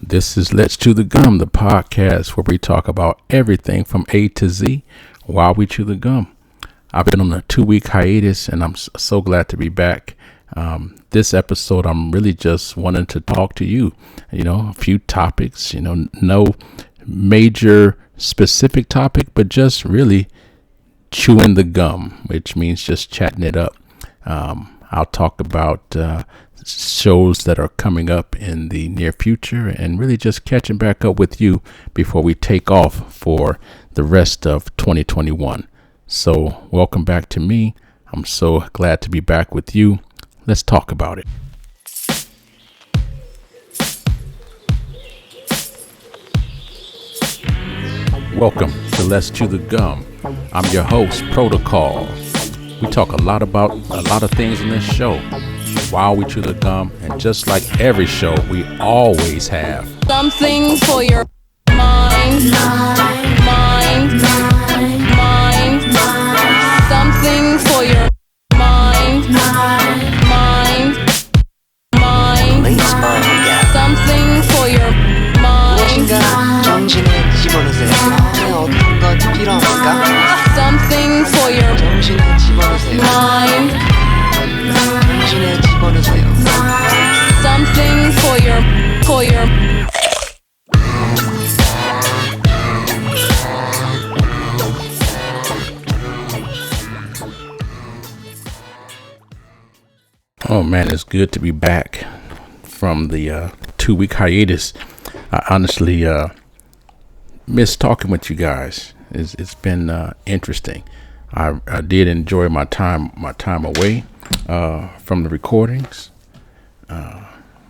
This is Let's Chew the Gum, the podcast where we talk about everything from A to Z while we chew the gum. I've been on a 2-week hiatus and I'm so glad to be back. This episode, I'm really just wanting to talk to you, a few topics, no major specific topic, but just really chewing the gum, which means just chatting it up. I'll talk about shows that are coming up in the near future and really just catching back up with you before we take off for the rest of 2021. So welcome back to me. I'm so glad to be back with you. Let's talk about it. Welcome to Let's Chew the Gum. I'm your host, Protocol. We talk a lot about a lot of things in this show while we chew the gum, and just like every show, we always have something for your mind, something for your mind, something for your mind, 정신을 집어넣으세요. 어떤 것 필요합니까? something for your 정신을 집어넣으세요. mind, 정신을 집어넣으세요. something for your Oh man, it's good to be back from the 2-week hiatus. I honestly miss talking with you guys. It's been interesting. I did enjoy my time away from the recordings,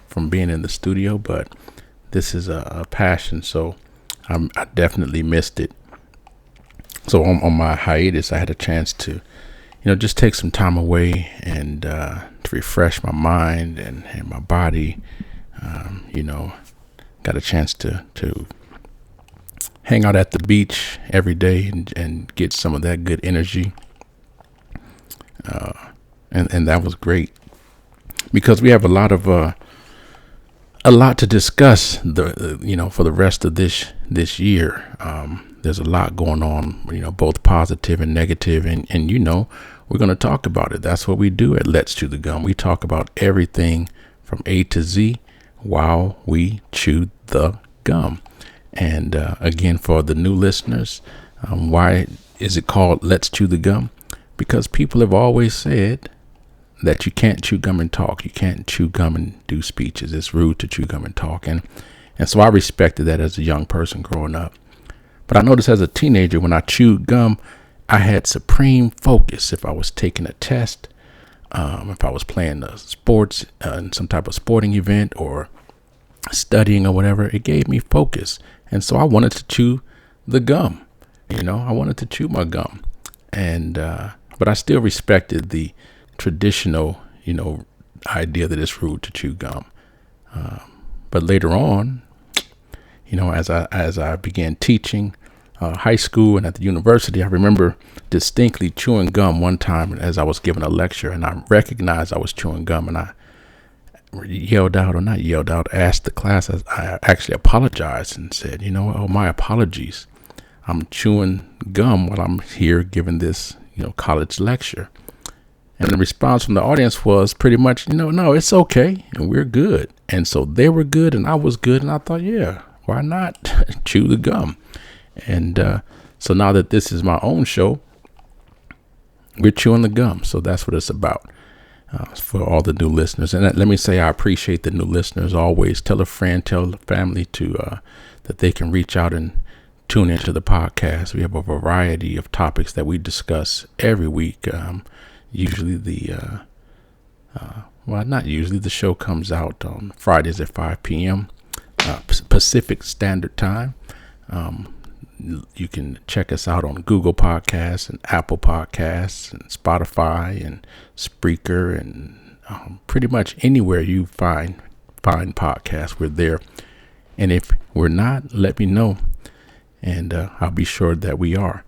from being in the studio, but this is a passion, so I definitely missed it. So on my hiatus, I had a chance to just take some time away and to refresh my mind and my body. Got a chance to hang out at the beach every day and get some of that good energy. And that was great because we have a lot to discuss for the rest of this year. There's a lot going on, both positive and negative, and we're going to talk about it. That's what we do at Let's Chew the Gum. We talk about everything from A to Z while we chew the gum. And again, for the new listeners, why is it called Let's Chew the Gum? Because people have always said that you can't chew gum and talk. You can't chew gum and do speeches. It's rude to chew gum and talk. And so I respected that as a young person growing up. But I noticed as a teenager, when I chewed gum, I had supreme focus. If I was taking a test, if I was playing sports in some type of sporting event or studying or whatever, it gave me focus. And so I wanted to chew the gum. I wanted to chew my gum. And but I still respected the traditional, idea that it's rude to chew gum. But later on, as I began teaching high school and at the university, I remember distinctly chewing gum one time as I was giving a lecture, and I recognized I was chewing gum, and I asked the class. I actually apologized and said, my apologies. I'm chewing gum while I'm here giving this, college lecture. And the response from the audience was pretty much, no, it's okay. And we're good. And so they were good and I was good. And I thought, yeah, why not chew the gum? And so now that this is my own show, we're chewing the gum. So that's what it's about for all the new listeners. And let me say, I appreciate the new listeners always. Tell a friend, tell the family that they can reach out and tune into the podcast. We have a variety of topics that we discuss every week. Usually not usually, the show comes out on Fridays at 5 p.m. Pacific Standard Time. You can check us out on Google Podcasts and Apple Podcasts and Spotify and Spreaker and pretty much anywhere you find podcasts, we're there. And if we're not, let me know, and I'll be sure that we are.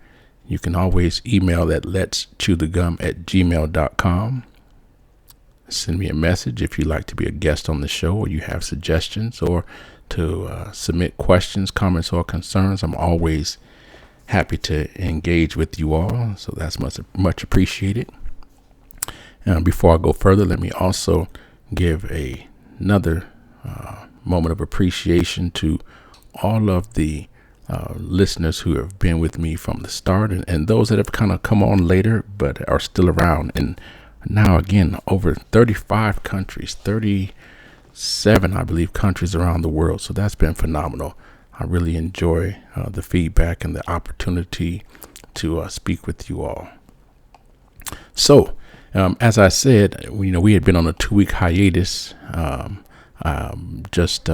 You can always email at letschewthegum@gmail.com. send me a message if you'd like to be a guest on the show, or you have suggestions, or to submit questions, comments, or concerns. I'm always happy to engage with you all, so that's much appreciated. Before I go further, let me also give another moment of appreciation to all of the listeners who have been with me from the start, and those that have kind of come on later but are still around. And now, again, over 35 countries, 37, I believe, countries around the world. So that's been phenomenal. I really enjoy the feedback and the opportunity to speak with you all. So, as I said, we had been on a 2-week hiatus, just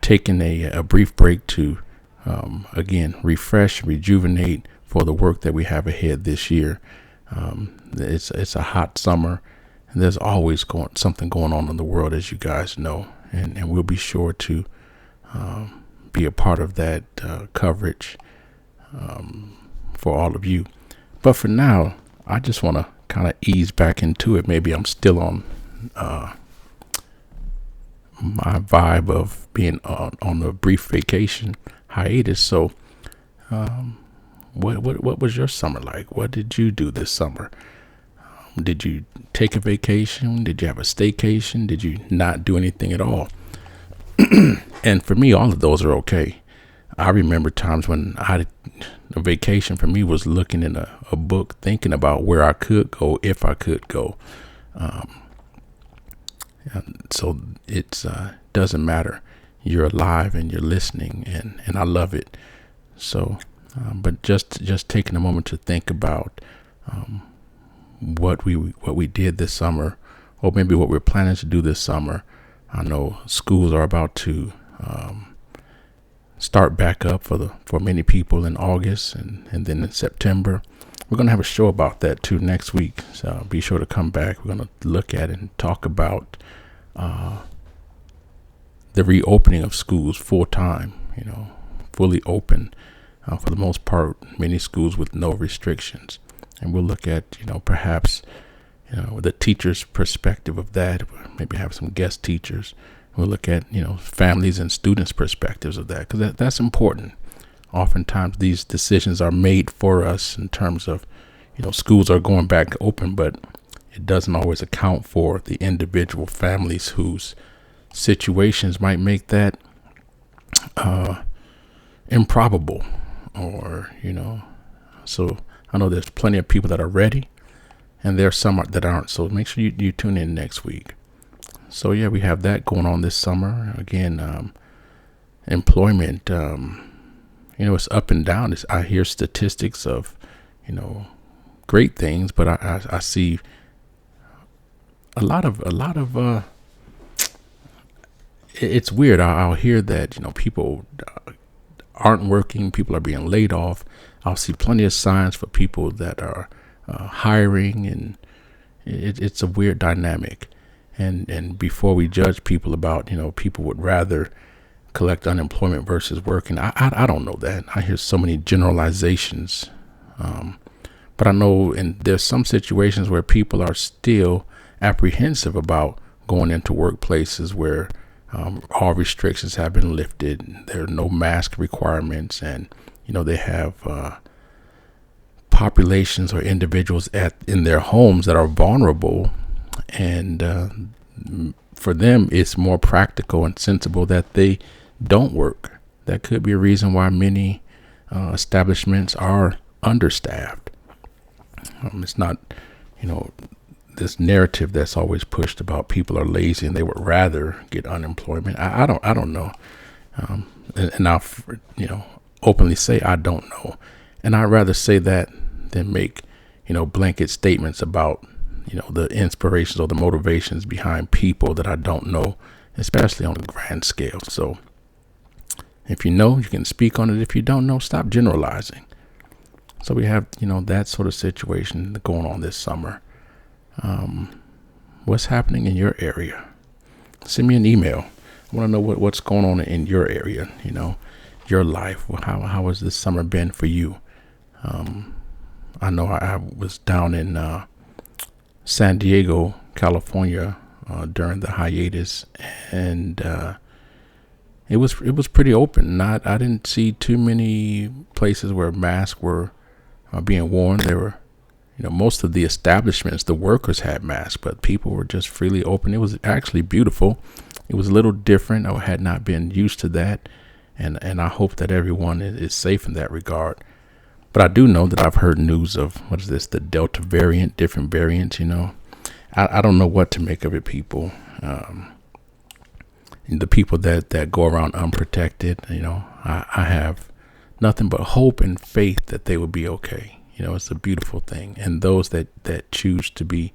taking a brief break to, again, refresh, rejuvenate for the work that we have ahead this year. It's a hot summer, and there's always something going on in the world, as you guys know, and we'll be sure to be a part of that coverage for all of you. But for now, I just want to kind of ease back into it. Maybe I'm still on my vibe of being on a brief vacation hiatus. So what was your summer like? What did you do this summer? Did you take a vacation? Did you have a staycation? Did you not do anything at all? And for me, all of those are okay. I remember times when a vacation for me was looking in a book, thinking about where I could go, if I could go. So it doesn't matter. You're alive and you're listening, and I love it. So, but just taking a moment to think about what we did this summer, or maybe what we're planning to do this summer. I know schools are about to start back up for many people in August, and then in September. We're going to have a show about that too next week. So be sure to come back. We're going to look at and talk about the reopening of schools full time, fully open for the most part, many schools with no restrictions. And we'll look at, perhaps, the teacher's perspective of that. Maybe have some guest teachers. We'll look at, families and students' perspectives of that, because that's important. Oftentimes these decisions are made for us in terms of, schools are going back open, but it doesn't always account for the individual families whose situations might make that improbable, or, so I know there's plenty of people that are ready, and there's some that aren't. So make sure you tune in next week. So yeah, we have that going on this summer. Again, employment, it's up and down. I hear statistics of, great things, but I see a lot of it's weird. I'll hear that, people aren't working, people are being laid off. I'll see plenty of signs for people that are hiring, and it's a weird dynamic. And before we judge people about, people would rather collect unemployment versus working, I don't know that. I hear so many generalizations, but I know there's some situations where people are still apprehensive about going into workplaces where all restrictions have been lifted. There are no mask requirements, and they have populations or individuals in their homes that are vulnerable, and for them it's more practical and sensible that they don't work. That could be a reason why many establishments are understaffed. It's not, this narrative that's always pushed about people are lazy and they would rather get unemployment. I don't know, and I'll openly say I don't know, and I'd rather say that than make blanket statements about the inspirations or the motivations behind people that I don't know, especially on a grand scale. So if you know, you can speak on it. If you don't know, stop generalizing. So we have that sort of situation going on this summer. What's happening in your area? Send me an email. I want to know what's going on in your area, your life. How has this summer been for you? I know I was down in San Diego, California during the hiatus, and it was pretty open. I didn't see too many places where masks were being worn. There were, most of the establishments, the workers had masks, but people were just freely open. It was actually beautiful. It was a little different. I had not been used to that, and I hope that everyone is safe in that regard. But I do know that I've heard news of, the Delta variant, different variants, I don't know what to make of it, people. The people that go around unprotected, I have nothing but hope and faith that they will be okay. It's a beautiful thing. And those that choose to be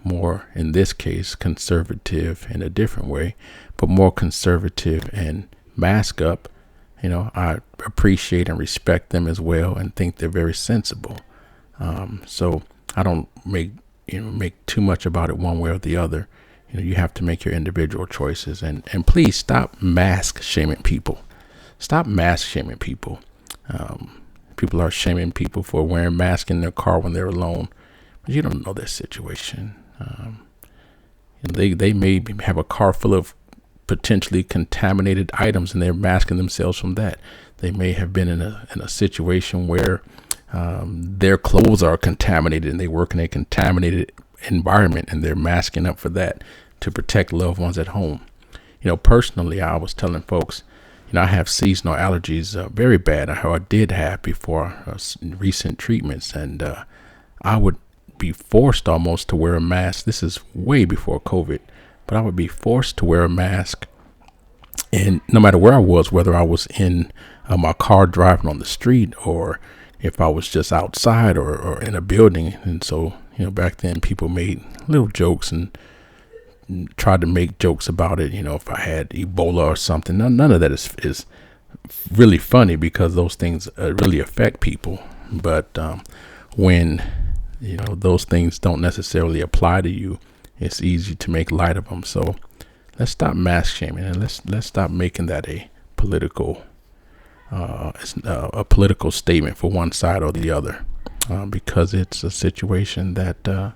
more, in this case, conservative in a different way, but more conservative and mask up, I appreciate and respect them as well, and think they're very sensible. So I don't make too much about it one way or the other. You have to make your individual choices, and please stop mask shaming people. Stop mask shaming people. People are shaming people for wearing masks in their car when they're alone, but you don't know their situation. They may have a car full of potentially contaminated items, and they're masking themselves from that. They may have been in a situation where their clothes are contaminated, and they work in a contaminated environment, and they're masking up for that to protect loved ones at home. Personally, I was telling folks, I have seasonal allergies, very bad. I did have before recent treatments, and I would be forced almost to wear a mask. This is way before COVID, but I would be forced to wear a mask, and no matter where I was, whether I was in my car driving on the street, or if I was just outside or in a building. And so, back then people made little jokes and tried to make jokes about it. If I had Ebola or something, none of that is really funny, because those things really affect people. But when, those things don't necessarily apply to you, it's easy to make light of them. So let's stop mask shaming, and let's stop making that a political statement for one side or the other, because it's a situation that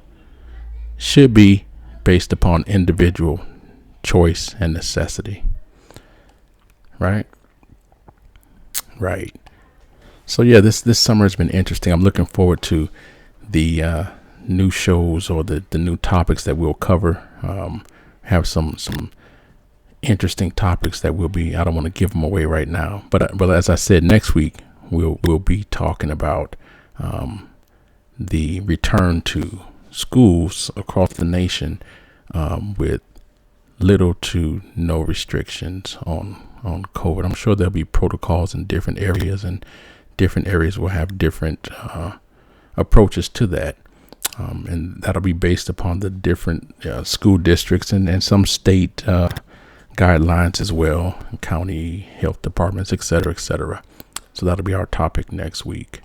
should be based upon individual choice and necessity. Right. So yeah, this summer has been interesting. I'm looking forward to the new shows, or the new topics that we'll cover. Have some interesting topics that we'll be, I don't want to give them away right now, but as I said, next week we'll be talking about the return to schools across the nation, with little to no restrictions on COVID. I'm sure there'll be protocols in different areas, and different areas will have different approaches to that. And that'll be based upon the different school districts and some state guidelines as well, county health departments, et cetera. So that'll be our topic next week.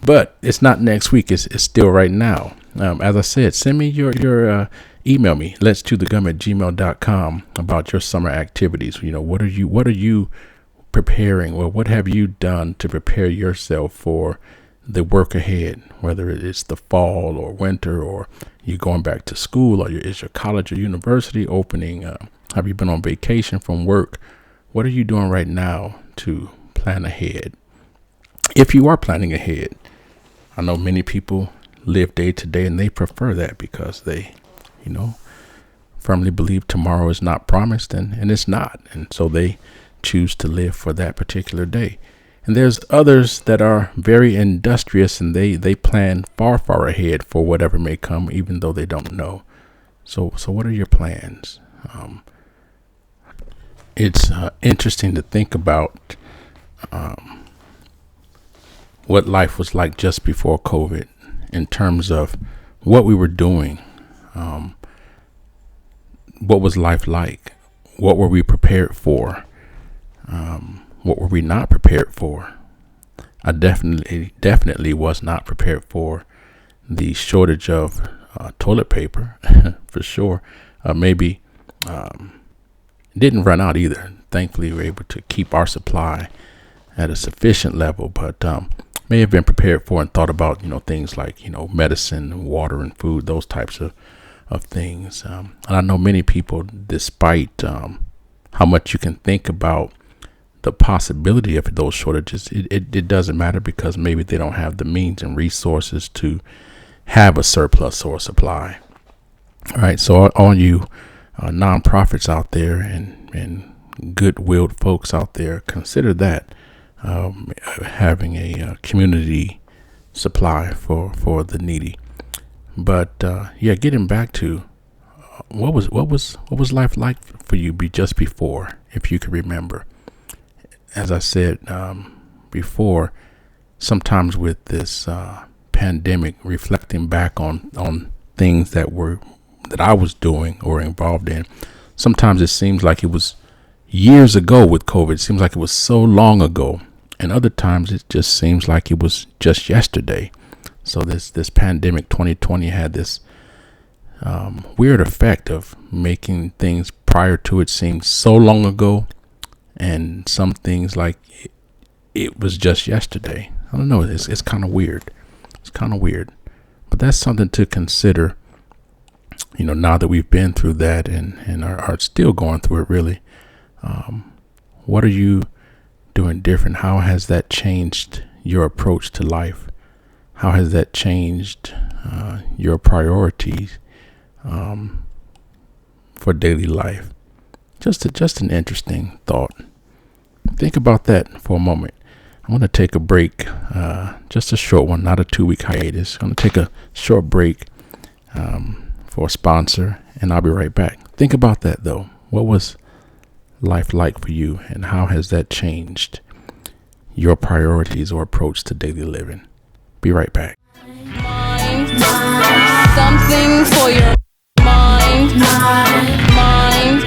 But it's not next week. It's still right now. As I said, send me your email me, let's2thegum@gmail.com, about your summer activities. What are you preparing, or what have you done to prepare yourself for the work ahead, whether it's the fall or winter, or you're going back to school, or is your college or university opening? Have you been on vacation from work? What are you doing right now to plan ahead? If you are planning ahead, I know many people live day to day, and they prefer that because they, firmly believe tomorrow is not promised, and it's not. And so they choose to live for that particular day. And there's others that are very industrious, and they plan far ahead for whatever may come, even though they don't know. So what are your plans? It's interesting to think about what life was like just before COVID, in terms of what we were doing. What was life like? What were we prepared for? What were we not prepared for? I definitely was not prepared for the shortage of toilet paper, for sure. Maybe didn't run out either. Thankfully, we were able to keep our supply at a sufficient level, but may have been prepared for and thought about, things like, medicine, water, and food, those types of of things. And I know many people, despite how much you can think about the possibility of those shortages, it doesn't matter, because maybe they don't have the means and resources to have a surplus or a supply. All right, so all you nonprofits out there and good-willed folks out there, consider that having a community supply for the needy. But getting back to what was life like for you just before, if you can remember. As I said before, sometimes with this pandemic, reflecting back on things that I was doing or involved in, sometimes it seems like it was years ago. With COVID, it seems like it was so long ago, and other times it just seems like it was just yesterday. So this pandemic 2020 had this weird effect of making things prior to it seem so long ago, and some things like it was just yesterday. I don't know. It's kind of weird. It's kind of weird, but that's something to consider. Now that we've been through that and are still going through it, really. What are you doing different? How has that changed your approach to life? How has that changed your priorities for daily life? Just an interesting thought. Think about that for a moment. I want to take a break, just a short one, not a 2-week hiatus. I'm going to take a short break for a sponsor, and I'll be right back. Think about that, though. What was life like for you, and how has that changed your priorities or approach to daily living? Be right back. Mind. Something for your mind. Mind.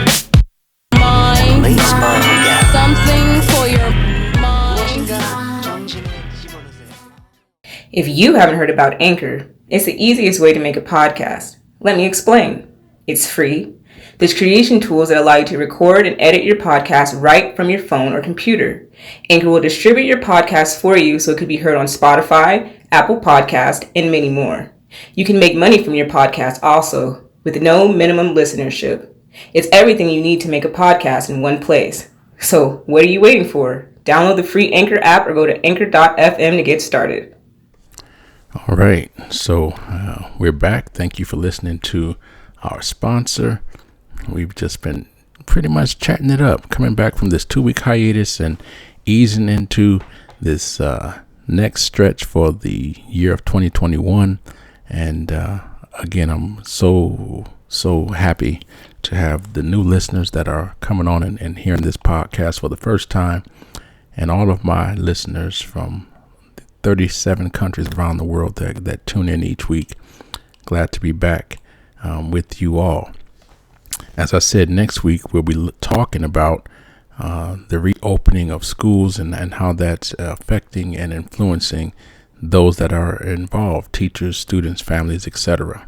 Please smile again. Something for your mind. 무엇인가 정신에 집어넣으세요. If you haven't heard about Anchor, it's the easiest way to make a podcast. Let me explain. It's free. There's creation tools that allow you to record and edit your podcast right from your phone or computer. Anchor will distribute your podcast for you so it could be heard on Spotify, Apple Podcast, and many more. You can make money from your podcast also, with no minimum listenership. It's everything you need to make a podcast in one place. So what are you waiting for? Download the free Anchor app or go to anchor.fm to get started. All right, so we're back. Thank you for listening to our sponsor. We've just been pretty much chatting it up, coming back from this 2-week hiatus and easing into this next stretch for the year of 2021. And again, I'm so happy to have the new listeners that are coming on and hearing this podcast for the first time, and all of my listeners from 37 countries around the world that tune in each week. Glad to be back with you all. As I said, next week we'll be talking about the reopening of schools and how that's affecting and influencing those that are involved, teachers, students, families, etc.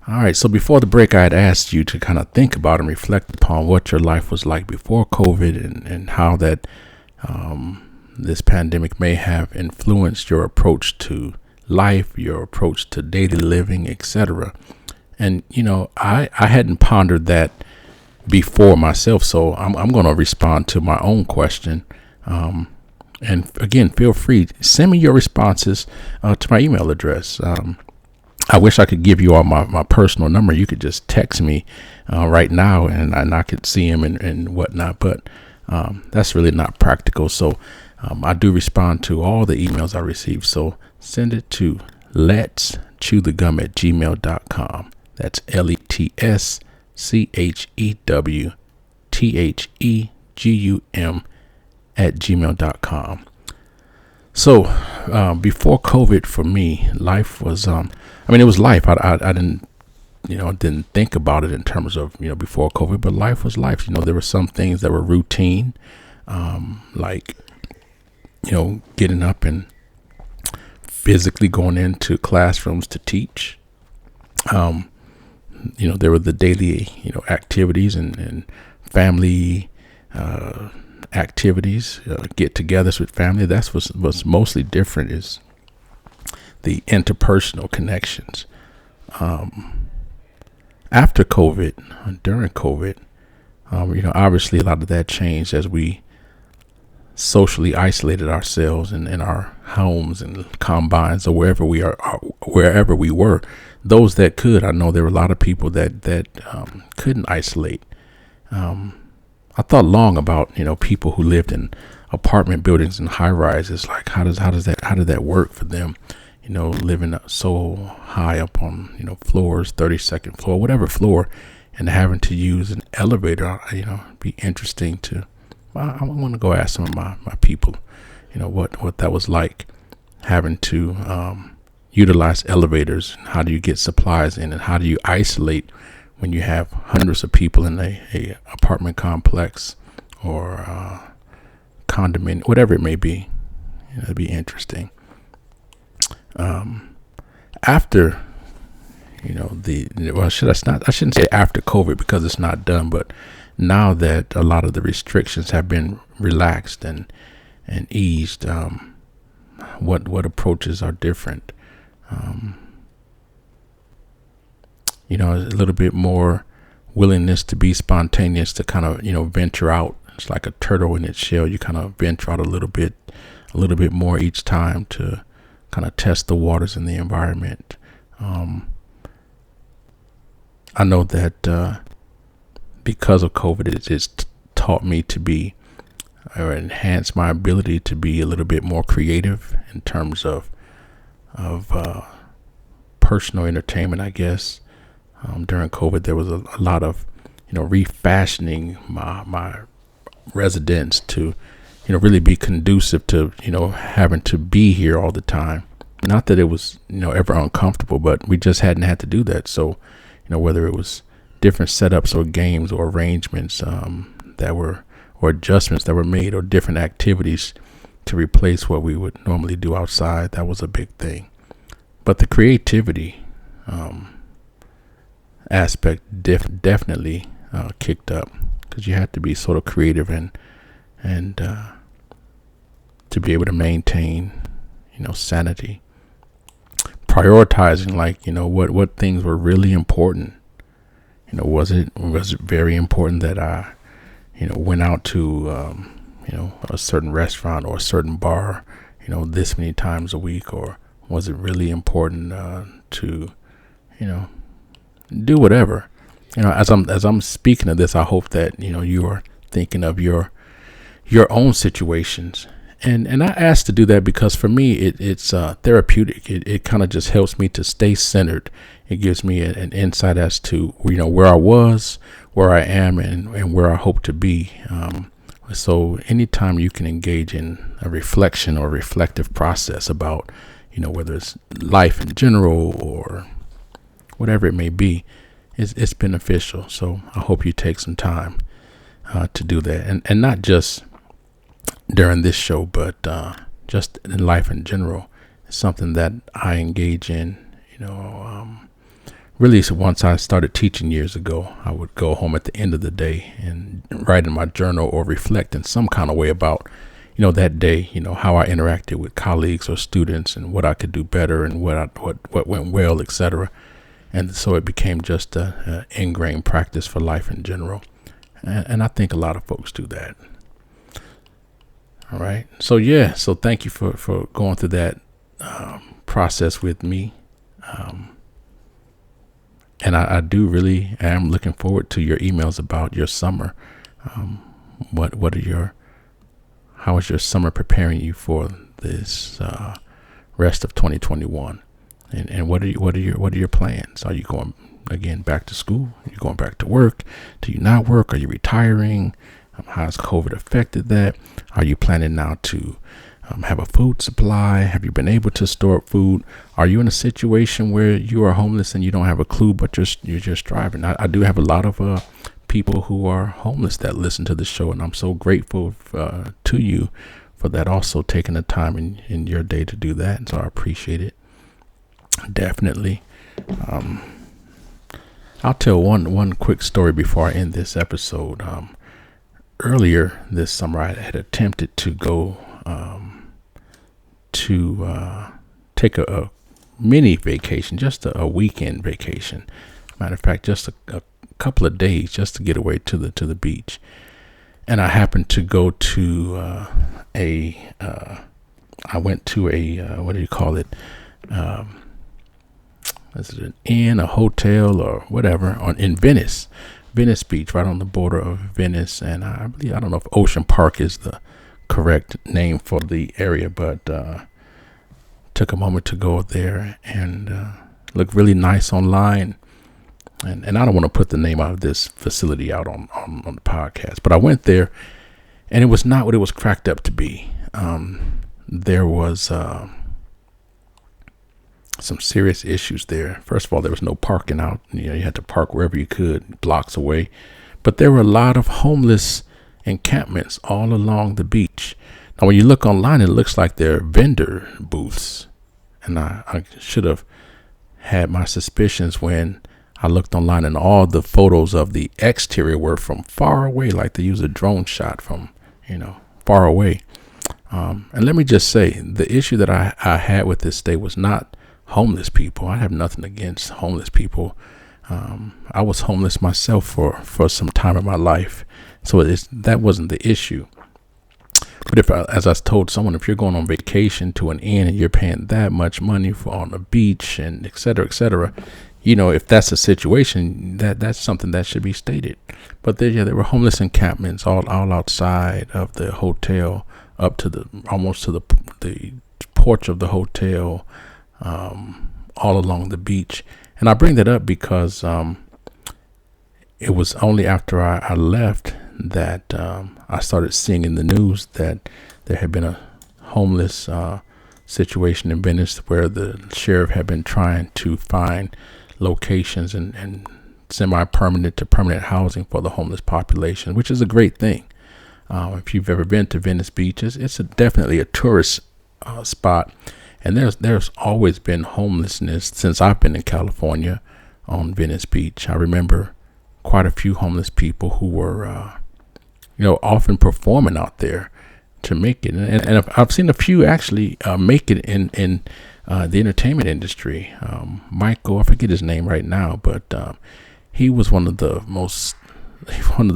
All right, so before the break, I had asked you to kind of think about and reflect upon what your life was like before COVID and how that this pandemic may have influenced your approach to life, your approach to daily living, etc. And, I hadn't pondered that before myself, so I'm going to respond to my own question. And again, feel free, send me your responses to my email address. I wish I could give you all my personal number. You could just text me right now and I could see him and whatnot, but that's really not practical. So I do respond to all the emails I receive. So send it to letschewthegum@gmail.com. That's LETSCHEWTHEGUM@gmail.com. So before COVID, for me, life was, it was life. I didn't think about it in terms of, before COVID, but life was life. There were some things that were routine, like, getting up and physically going into classrooms to teach. There were the daily, activities and family activities, get-togethers with family. That's what's mostly different is the interpersonal connections. After COVID, during COVID, obviously a lot of that changed as we socially isolated ourselves in our homes and combines or wherever we were. Those that could, I know there were a lot of people that couldn't isolate. I thought long about people who lived in apartment buildings and high rises. Like how did that work for them? Living so high up on floors, 32nd floor, whatever floor, and having to use an elevator. Be interesting to. I want to go ask some of my people, what that was like, having to utilize elevators. How do you get supplies in, and how do you isolate when you have hundreds of people in a apartment complex or condominium, whatever it may be? It'd be interesting. After, I shouldn't say after COVID because it's not done, but now that a lot of the restrictions have been relaxed and eased, what approaches are different? A little bit more willingness to be spontaneous, to kind of, venture out. It's like a turtle in its shell. You kind of venture out a little bit more each time to kind of test the waters in the environment. I know that because of COVID, it's taught me to be, or enhanced my ability to be a little bit more creative in terms of personal entertainment, I guess. During COVID, there was a lot of, refashioning my residence to, really be conducive to, having to be here all the time. Not that it was, ever uncomfortable, but we just hadn't had to do that. So, whether it was different setups or games or arrangements or adjustments that were made, or different activities to replace what we would normally do outside, that was a big thing. But the creativity aspect definitely kicked up, because you had to be sort of creative and to be able to maintain, sanity. Prioritizing, like, what things were really important. Was it very important that I, went out to, a certain restaurant or a certain bar, this many times a week? Or was it really important to, do whatever? As I'm speaking of this, I hope that, you are thinking of your own situations. And I asked to do that because for me, it's therapeutic. It kind of just helps me to stay centered. It gives me an insight as to, where I was, where I am, and where I hope to be. So anytime you can engage in a reflection or reflective process about, whether it's life in general or whatever it may be, it's beneficial. So I hope you take some time to do that. And not just during this show, but just in life in general. It's something that I engage in, really. So once I started teaching years ago, I would go home at the end of the day and write in my journal or reflect in some kind of way about, that day, how I interacted with colleagues or students and what I could do better and what went well, etc. And so it became just a ingrained practice for life in general. And I think a lot of folks do that. All right. So thank you for going through that process with me. And I do really am looking forward to your emails about your summer. How is your summer preparing you for this rest of 2021? And what are your plans? Are you going again back to school? Are you going back to work? Do you not work? Are you retiring? How has COVID affected that? Are you planning now to have a food supply? Have you been able to store up food? Are you in a situation where you are homeless and you don't have a clue, but you're just striving? I do have a lot of people who are homeless that listen to the show, and I'm so grateful to you for that. Also taking the time in your day to do that, and so I appreciate it. Definitely. I'll tell one quick story before I end this episode. Earlier this summer, I had attempted to go to take a mini vacation, just a weekend vacation, Matter of fact, just a couple of days just to get away to the beach. And I happened to go to I went to a what do you call it? Is it an inn, a hotel, or whatever in Venice Beach, right on the border of Venice. And I don't know if Ocean Park is the correct name for the area, but took a moment to go there and looked really nice online. And I don't want to put the name of this facility out on the podcast, but I went there and it was not what it was cracked up to be. There was some serious issues there. First of all, there was no parking out. You had to park wherever you could, blocks away. But there were a lot of homeless encampments all along the beach. Now, when you look online, it looks like they're vendor booths. And I should have had my suspicions when I looked online, and all the photos of the exterior were from far away, like they use a drone shot from, far away. And let me just say, the issue that I had with this stay was not homeless people. I have nothing against homeless people. I was homeless myself for some time in my life, so that wasn't the issue. But as I told someone, if you're going on vacation to an inn and you're paying that much money for on the beach and et cetera, if that's a situation, that's something that should be stated. But there were homeless encampments all outside of the hotel, up to almost to the porch of the hotel, all along the beach. And I bring that up because it was only after I left that I started seeing in the news that there had been a homeless situation in Venice where the sheriff had been trying to find locations and semi-permanent to permanent housing for the homeless population, which is a great thing. If you've ever been to Venice Beach, it's definitely a tourist spot. And there's always been homelessness since I've been in California on Venice Beach. I remember quite a few homeless people who were, often performing out there to make it. And I've seen a few actually make it in the entertainment industry. Michael, I forget his name right now, but he was one of the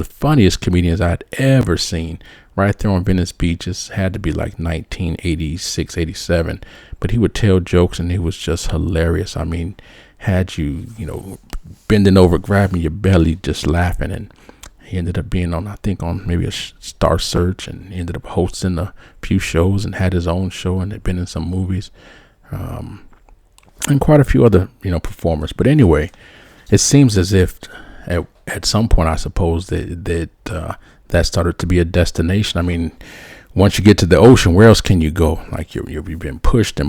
funniest comedians I'd ever seen. Right there on Venice Beach. It had to be like 1986, 87. But he would tell jokes and he was just hilarious. I mean, had you, bending over, grabbing your belly, just laughing. And he ended up being on maybe a Star Search, and he ended up hosting a few shows and had his own show and had been in some movies. And quite a few other, performers. But anyway, it seems as if at some point, I suppose that started to be a destination. I mean, once you get to the ocean, where else can you go? Like you've been pushed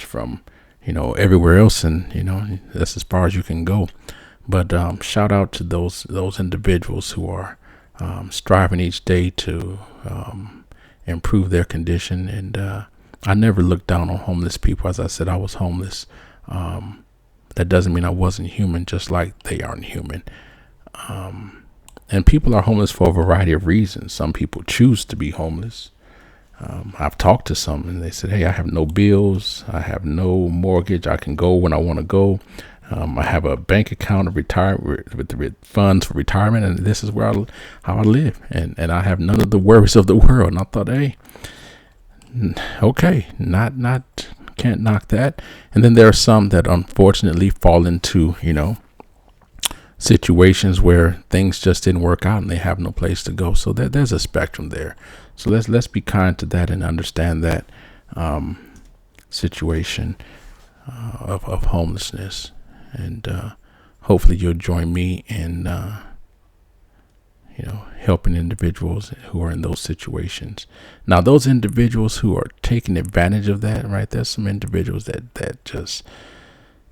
from, everywhere else, and that's as far as you can go. But shout out to those individuals who are striving each day to improve their condition. And I never looked down on homeless people. As I said, I was homeless. That doesn't mean I wasn't human, just like they aren't human. And people are homeless for a variety of reasons. Some people choose to be homeless. I've talked to some and they said, hey, I have no bills. I have no mortgage. I can go when I want to go. I have a bank account of with funds for retirement, and this is how I live. And I have none of the worries of the world. And I thought, hey, okay, can't knock that. And then there are some that unfortunately fall into, situations where things just didn't work out and they have no place to go. So there's a spectrum there. So let's be kind to that and understand that situation of homelessness. And hopefully you'll join me in helping individuals who are in those situations. Now, those individuals who are taking advantage of that, right? There's some individuals that just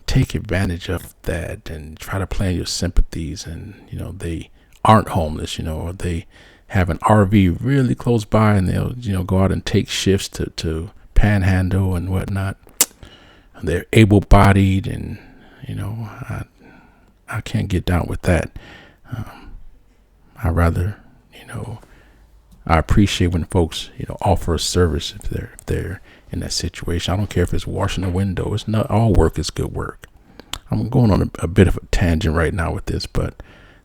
take advantage of that and try to play your sympathies, and they aren't homeless, or they have an RV really close by and they'll go out and take shifts to panhandle and whatnot. They're able-bodied, and I can't get down with that. I rather I appreciate when folks offer a service if they're in that situation. I don't care if it's washing a window. It's not all work is good work. I'm going on a bit of a tangent right now with this, but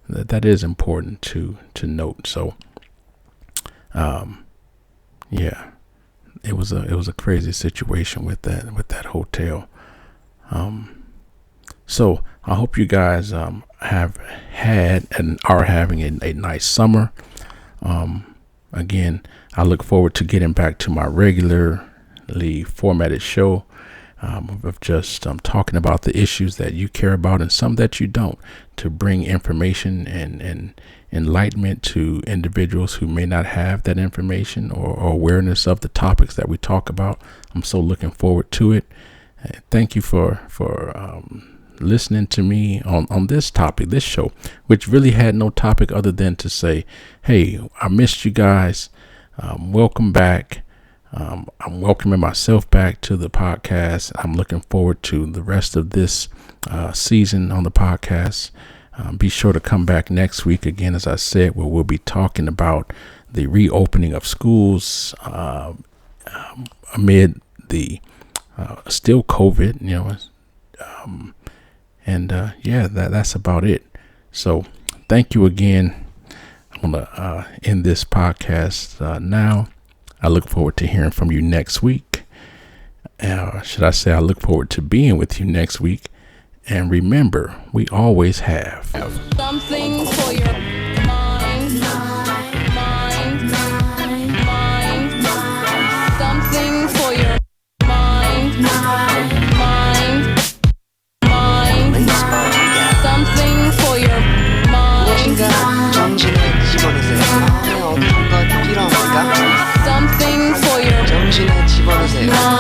that is important to note. So, yeah, it was a crazy situation with that hotel. So I hope you guys have had and are having a nice summer. Again, I look forward to getting back to my regularly formatted show of just talking about the issues that you care about and some that you don't, to bring information and enlightenment to individuals who may not have that information or awareness of the topics that we talk about. I'm so looking forward to it. Thank you for listening to me on this topic, this show, which really had no topic other than to say, hey, I missed you guys. Welcome back. I'm welcoming myself back to the podcast. I'm looking forward to the rest of this season on the podcast. Be sure to come back next week again, as I said, where we'll be talking about the reopening of schools amid the still COVID, that's about it. So thank you again. I'm going to end this podcast now. I look forward to hearing from you next week. Should I say I look forward to being with you next week. And remember, we always have Something for your mind. Something for your mind. Release mind gap. Something for your mind. 무엇인가 정신을 집어넣으세요. 마음에 어떤 것 필요합니까? Something for your 정신에 집어넣으세요.